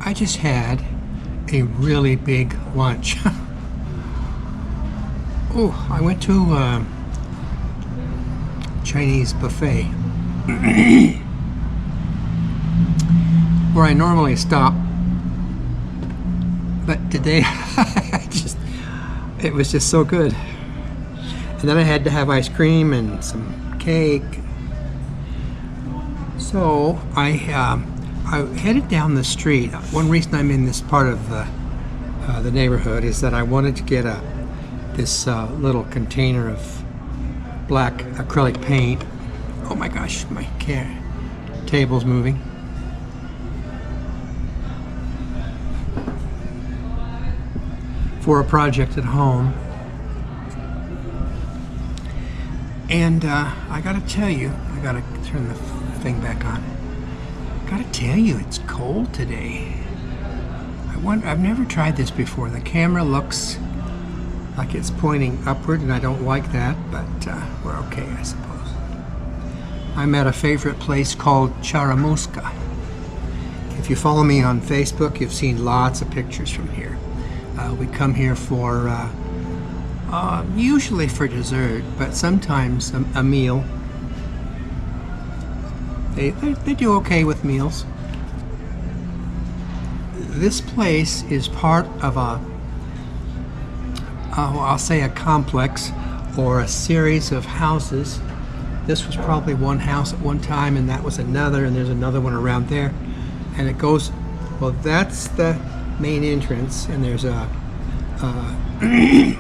I just had a really big lunch. Oh, I went to a Chinese buffet where I normally stop, but today it was just so good. And then I had to have ice cream and some cake. So I headed down the street. One reason I'm in this part of the neighborhood is that I wanted to get this little container of black acrylic paint. Oh my gosh, my table's moving. For a project at home. And I gotta tell you, I gotta turn the thing back on. I gotta tell you, it's cold today. I've never tried this before. The camera looks like it's pointing upward, and I don't like that, but we're okay, I suppose. I'm at a favorite place called Charamusca. If you follow me on Facebook, you've seen lots of pictures from here. We come here for usually for dessert, but sometimes a meal. They do okay with meals. This place is part of I'll say a complex or a series of houses. This was probably one house at one time, and that was another, and there's another one around there. And it goes, well, that's the main entrance, and there's a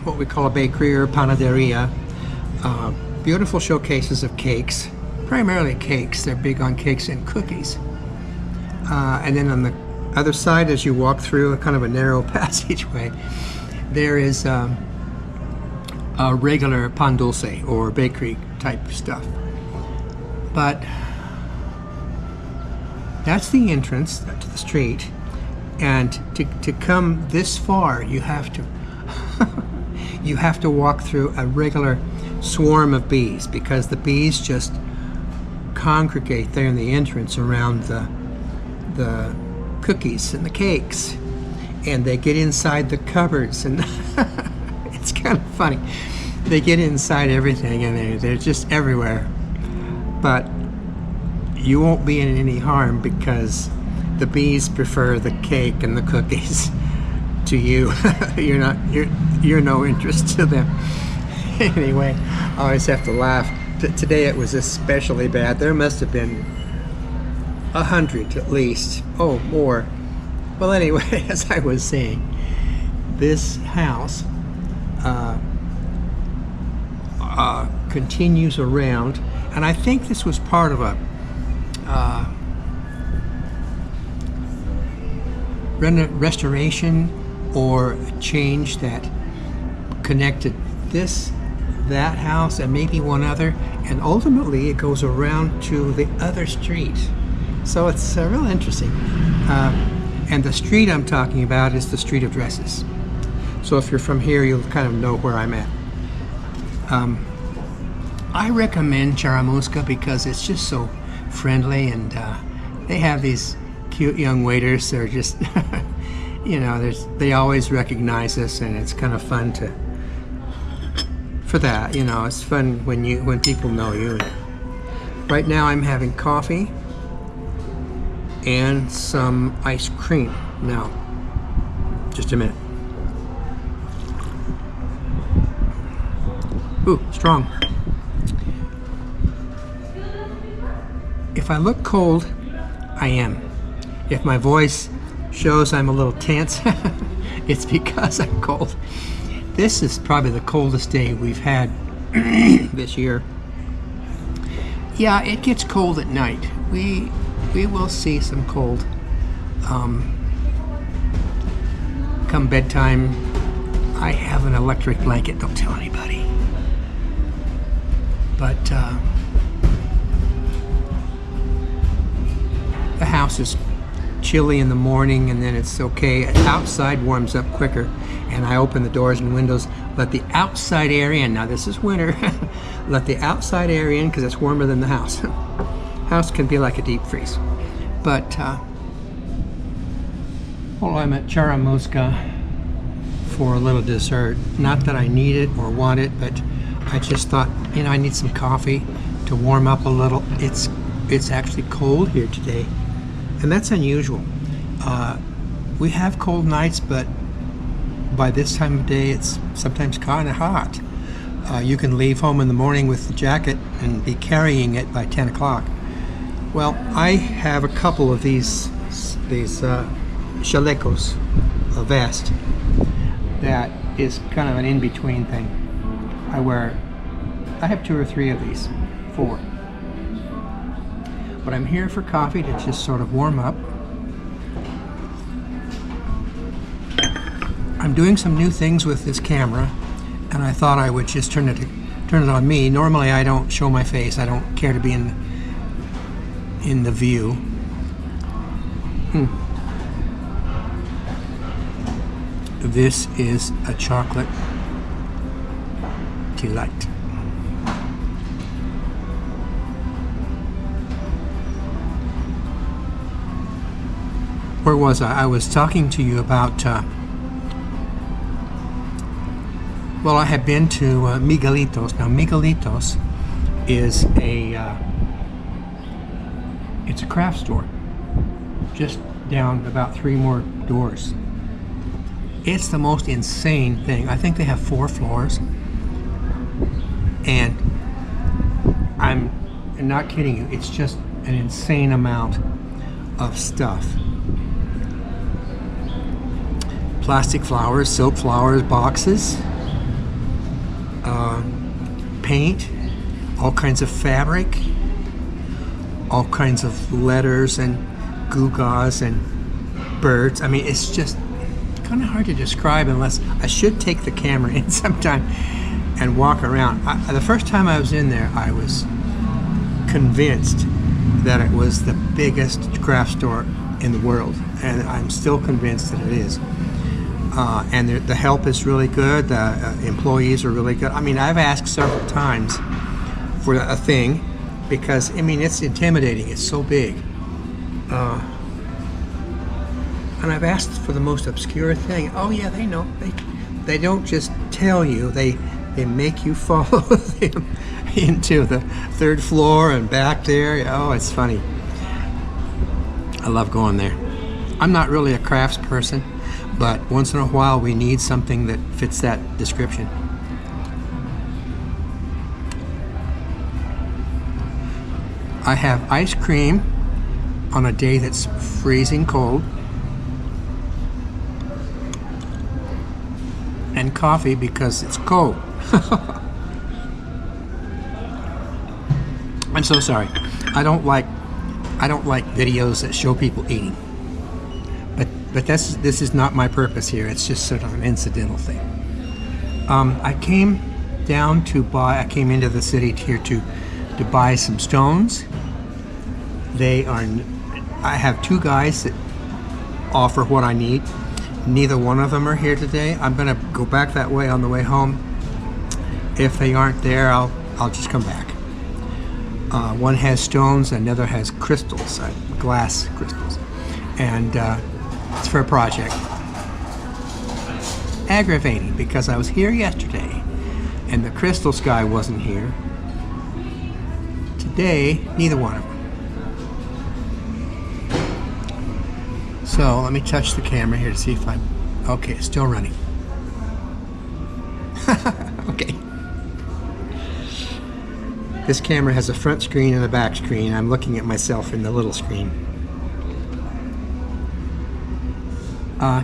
what we call a bakery or panaderia. Beautiful showcases of cakes, primarily cakes. They're big on cakes and cookies. And then on the other side, as you walk through a kind of a narrow passageway, there is a regular pan dulce or bakery type stuff. But that's the entrance to the street. And to come this far, you have to you have to walk through a regular swarm of bees, because the bees just congregate there in the entrance around the cookies and the cakes, and they get inside the cupboards, and it's kind of funny. They get inside everything, and they're just everywhere. But you won't be in any harm, because the bees prefer the cake and the cookies to you. You're no interest to them. Anyway, I always have to laugh. Today it was especially bad. There must have been 100 at least. Oh, more. Well, anyway, as I was saying, this house continues around, and I think this was part of a restoration or a change that connected that house and maybe one other, and ultimately it goes around to the other street. So it's real interesting. And the street I'm talking about is the Street of Dresses. So if you're from here, you'll kind of know where I'm at. I recommend Charamusca because it's just so friendly, and they have these cute young waiters. They're just, they always recognize us, and it's kind of fun for that. It's fun when people know you. Right now I'm having coffee and some ice cream. Now, just a minute. Ooh, strong. If I look cold, I am. If my voice shows I'm a little tense, it's because I'm cold. This is probably the coldest day we've had this year. Yeah, it gets cold at night. We will see some cold. Come bedtime, I have an electric blanket. Don't tell anybody. But the house is chilly in the morning, and then it's okay. Outside warms up quicker, and I open the doors and windows, let the outside air in. Now this is winter. Let the outside air in because it's warmer than the house. House can be like a deep freeze. But Well, I'm at Charamusca for a little dessert. Not that I need it or want it, but I just thought, I need some coffee to warm up a little. It's actually cold here today, and that's unusual. We have cold nights, but by this time of day, it's sometimes kind of hot. You can leave home in the morning with the jacket and be carrying it by 10 o'clock. Well, I have a couple of these chalecos, a vest, that is kind of an in-between thing. I have 2 or 3 of these, 4. But I'm here for coffee to just sort of warm up. I'm doing some new things with this camera, and I thought I would just turn it on me. Normally I don't show my face. I don't care to be in the view. This is a chocolate delight. Where was I? I was talking to you about well, I have been to Miguelitos. Now, Miguelitos is it's a craft store, just down about 3 more doors. It's the most insane thing. I think they have 4 floors, and I'm not kidding you. It's just an insane amount of stuff. Plastic flowers, silk flowers, boxes. Paint, all kinds of fabric, all kinds of letters and gewgaws and birds. I mean, it's just kind of hard to describe unless I should take the camera in sometime and walk around. The first time I was in there, I was convinced that it was the biggest craft store in the world, and I'm still convinced that it is. And the help is really good. The employees are really good. I mean, I've asked several times for a thing because, I mean, it's intimidating. It's so big. And I've asked for the most obscure thing. Oh, yeah, they know. They don't just tell you. They make you follow them into the 3rd floor and back there. Oh, it's funny. I love going there. I'm not really a crafts person, but once in a while we need something that fits that description. I have ice cream on a day that's freezing cold, and coffee because it's cold. I'm so sorry. I don't like videos that show people eating. But this is not my purpose here. It's just sort of an incidental thing. I came into the city here to buy some stones. I have 2 guys that offer what I need. Neither one of them are here today. I'm gonna go back that way on the way home. If they aren't there, I'll just come back. One has stones, another has crystals, glass crystals, and it's for a project. Aggravating because I was here yesterday and the crystals guy wasn't here. Today, neither one of them. So let me touch the camera here to see if okay, it's still running. Okay. This camera has a front screen and a back screen. I'm looking at myself in the little screen.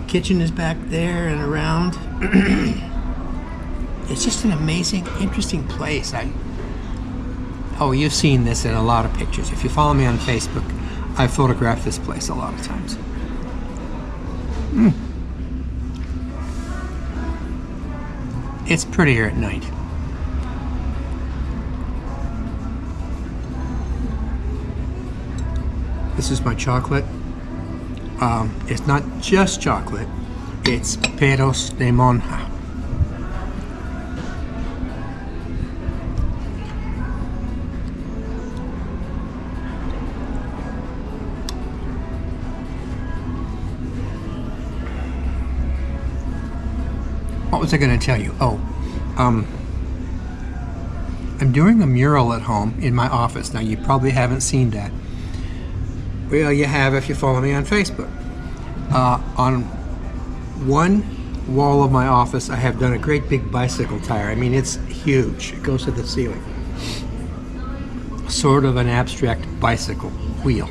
Kitchen is back there and around. It's just an amazing, interesting place. Oh, you've seen this in a lot of pictures. If you follow me on Facebook, I photographed this place a lot of times. It's prettier at night. This is my chocolate. It's not just chocolate, it's peros de monja. What was I going to tell you? Oh, I'm doing a mural at home in my office. Now, you probably haven't seen that. Well, you have if you follow me on Facebook. On one wall of my office, I have done a great big bicycle tire. I mean, it's huge. It goes to the ceiling. Sort of an abstract bicycle wheel.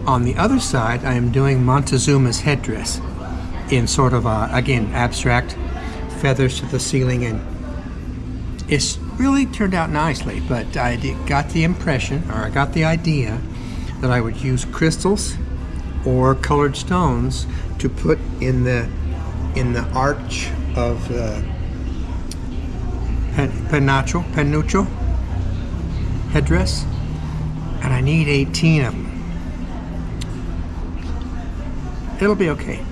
On the other side, I am doing Montezuma's headdress in sort of a, again, abstract, feathers to the ceiling, and it's really turned out nicely. But I got the impression, or I got the idea, that I would use crystals or colored stones to put in the arch of the penucho headdress, and I need 18 of them. It'll be okay.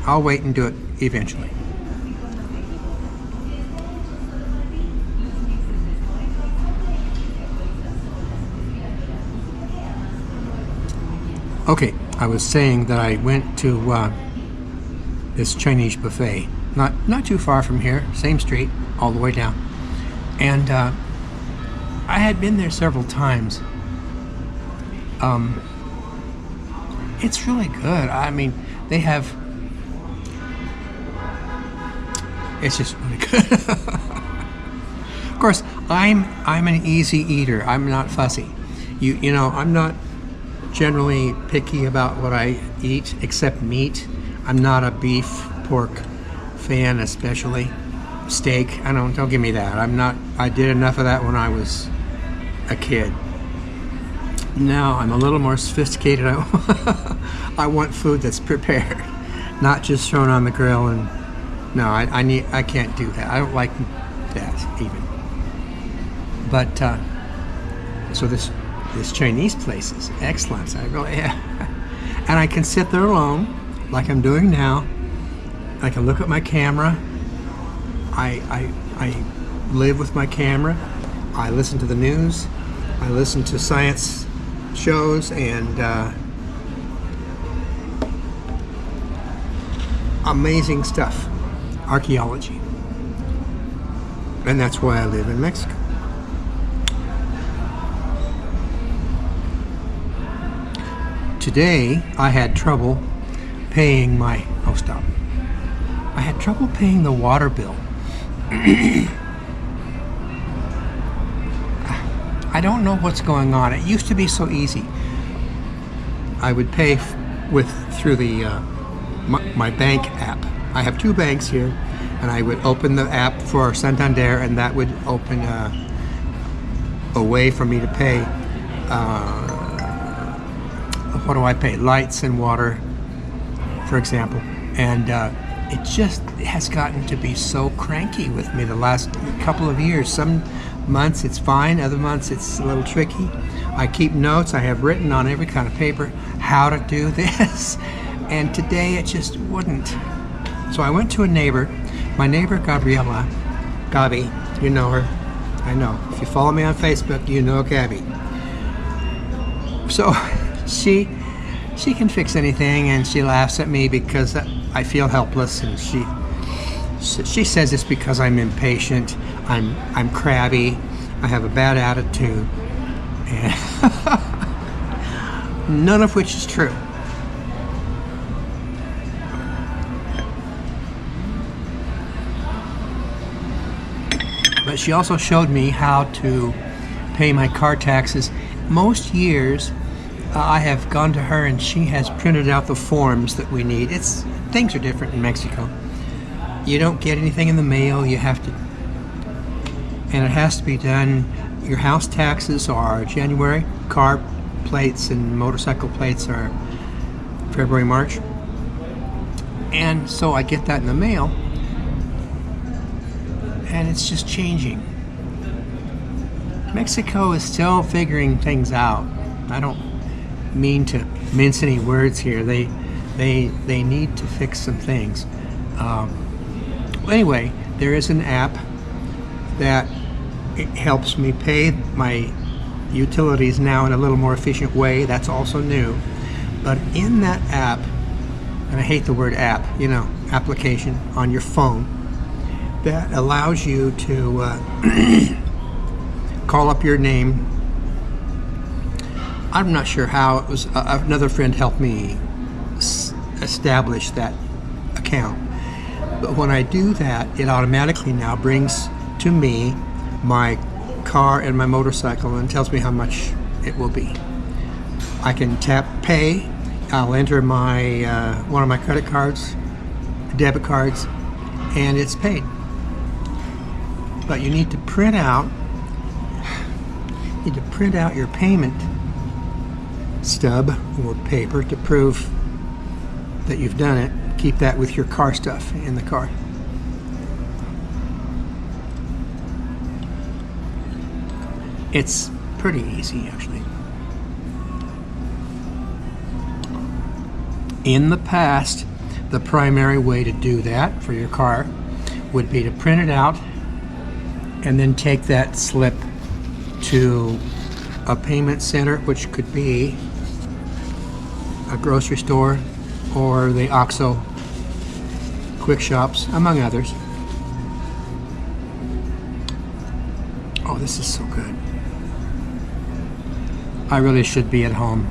I'll wait and do it eventually. Okay, I was saying that I went to this Chinese buffet, not too far from here, same street, all the way down. And I had been there several times. It's really good. I mean, they have, it's just really good. Of course, I'm an easy eater. I'm not fussy. You know, I'm not generally picky about what I eat, except meat. I'm not a beef, pork fan, especially steak. Don't give me that. I did enough of that when I was a kid. Now I'm a little more sophisticated. I want food that's prepared, not just thrown on the grill. And no, I can't do that. I don't like that even. But so this Chinese place is excellent. I really, and I can sit there alone, like I'm doing now. I can look at my camera. I live with my camera. I listen to the news. I listen to science shows and amazing stuff, archaeology. And that's why I live in Mexico. Today, I had trouble paying my, I had trouble paying the water bill. I don't know what's going on. It used to be so easy. I would pay through the my bank app. I have two banks here, and I would open the app for Santander, and that would open a way for me to pay. What do I pay? Lights and water, for example. And it just has gotten to be so cranky with me the last couple of years. Some months it's fine, other months it's a little tricky. I keep notes. I have written on every kind of paper how to do this, and today it just wouldn't. So I went to a neighbor, my neighbor Gabriela. Gabi, you know her. I know. If you follow me on Facebook, you know Gabi. So she can fix anything, and she laughs at me because I feel helpless, and she says it's because I'm impatient, I'm crabby, I have a bad attitude, and none of which is true. But she also showed me how to pay my car taxes. Most years I have gone to her and she has printed out the forms that we need. Things are different in Mexico. You don't get anything in the mail. You have to, and it has to be done. Your house taxes are January. Car plates and motorcycle plates are February, March. And so I get that in the mail, and it's just changing. Mexico is still figuring things out. I don't mean to mince any words here. They need to fix some things. Anyway, there is an app that it helps me pay my utilities now in a little more efficient way. That's also new. But in that app, and I hate the word app, application on your phone that allows you to call up your name. I'm not sure how it was. Another friend helped me establish that account. But when I do that, it automatically now brings to me my car and my motorcycle and tells me how much it will be. I can tap pay. I'll enter my one of my credit cards, debit cards, and it's paid. But you need to print out your payment stub or paper to prove that you've done it. Keep that with your car stuff in the car. It's pretty easy, actually. In the past, the primary way to do that for your car would be to print it out and then take that slip to a payment center, which could be a grocery store or the OXXO quick shops, among others. Oh, this is so good. I really should be at home.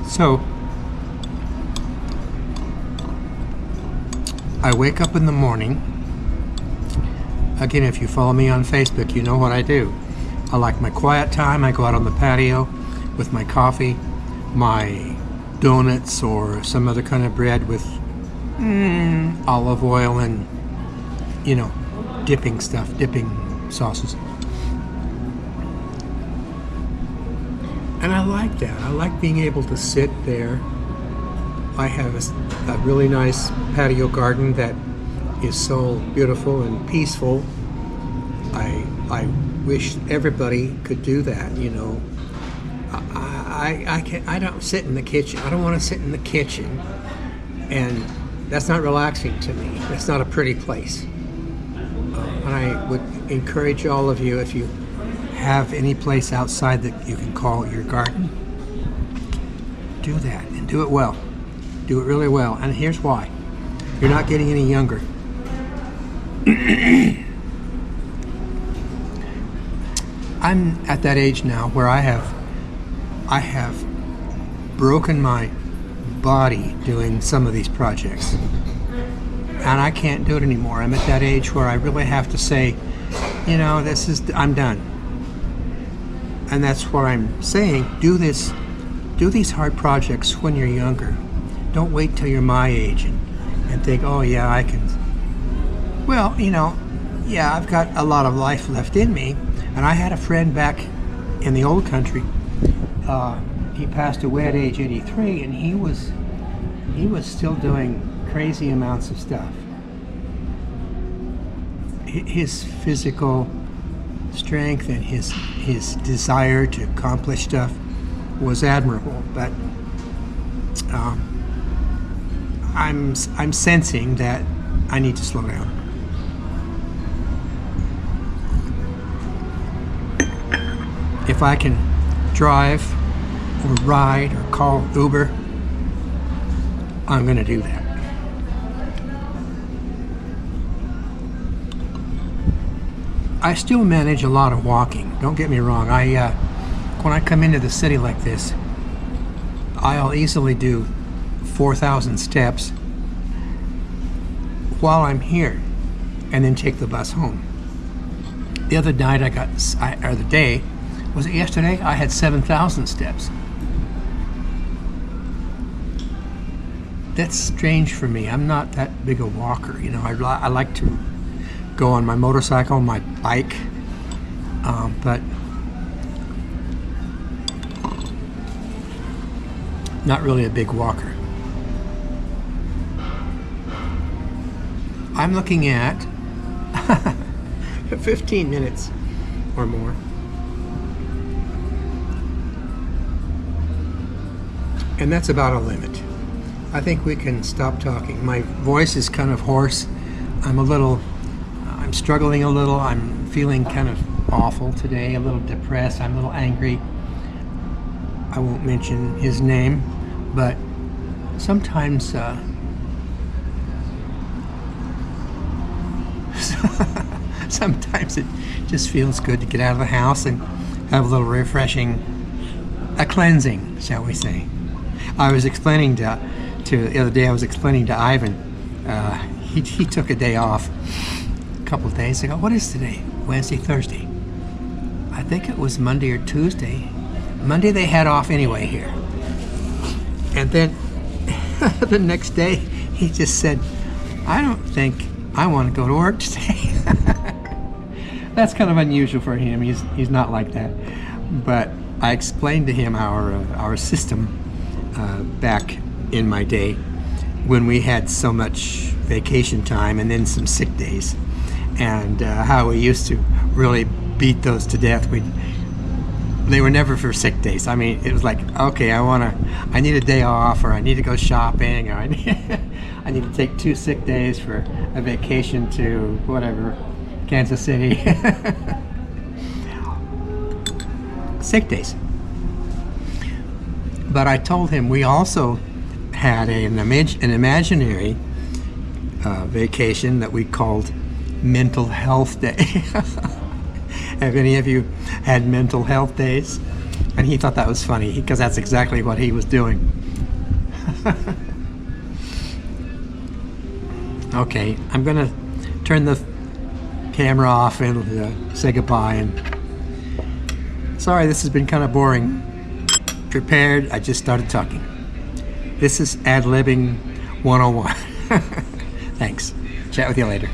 So, I wake up in the morning. Again, if you follow me on Facebook, you know what I do. I like my quiet time. I go out on the patio with my coffee, my donuts, or some other kind of bread with olive oil and, dipping sauces. And I like that. I like being able to sit there. I have a really nice patio garden that is so beautiful and peaceful. I wish everybody could do that, I don't sit in the kitchen. I don't want to sit in the kitchen, and that's not relaxing to me. That's not a pretty place. And I would encourage all of you, if you have any place outside that you can call your garden, do that and do it well. Do it really well. And here's why. You're not getting any younger. I'm at that age now where I have broken my body doing some of these projects. And I can't do it anymore. I'm at that age where I really have to say, I'm done. And that's what I'm saying. Do these hard projects when you're younger. Don't wait till you're my age and think, oh yeah, I can. Well, I've got a lot of life left in me. And I had a friend back in the old country. He passed away at age 83, and he was still doing crazy amounts of stuff. His physical strength and his desire to accomplish stuff was admirable, but I'm sensing that I need to slow down. If I can drive or ride or call Uber, I'm going to do that. I still manage a lot of walking. Don't get me wrong. When I come into the city like this, I'll easily do 4,000 steps while I'm here, and then take the bus home. The other night was it yesterday? I had 7,000 steps. That's strange for me. I'm not that big a walker. I like to go on my motorcycle, my bike, but not really a big walker. I'm looking at 15 minutes or more. And that's about a limit. I think we can stop talking. My voice is kind of hoarse. I'm I'm struggling a little. I'm feeling kind of awful today, a little depressed. I'm a little angry. I won't mention his name, but sometimes sometimes it just feels good to get out of the house and have a little refreshing, a cleansing, shall we say. I was explaining to the other day, I was explaining to Ivan, he took a day off a couple of days ago. What is today? Wednesday, Thursday. I think it was Monday or Tuesday. Monday they had off anyway here. And then the next day he just said, I don't think I want to go to work today. That's kind of unusual for him. He's not like that. But I explained to him our system back in my day when we had so much vacation time and then some sick days, and how we used to really beat those to death. They were never for sick days. I mean, it was like, okay, I need a day off, or I need to go shopping, or I need to take 2 sick days for a vacation to whatever, Kansas City. Sick days. But I told him we also had an imaginary vacation that we called Mental Health Day. Have any of you had mental health days? And he thought that was funny because that's exactly what he was doing. Okay, I'm gonna turn the camera off and say goodbye. And sorry, this has been kind of boring. Prepared, I just started talking. This is ad-libbing 101. Thanks. Chat with you later.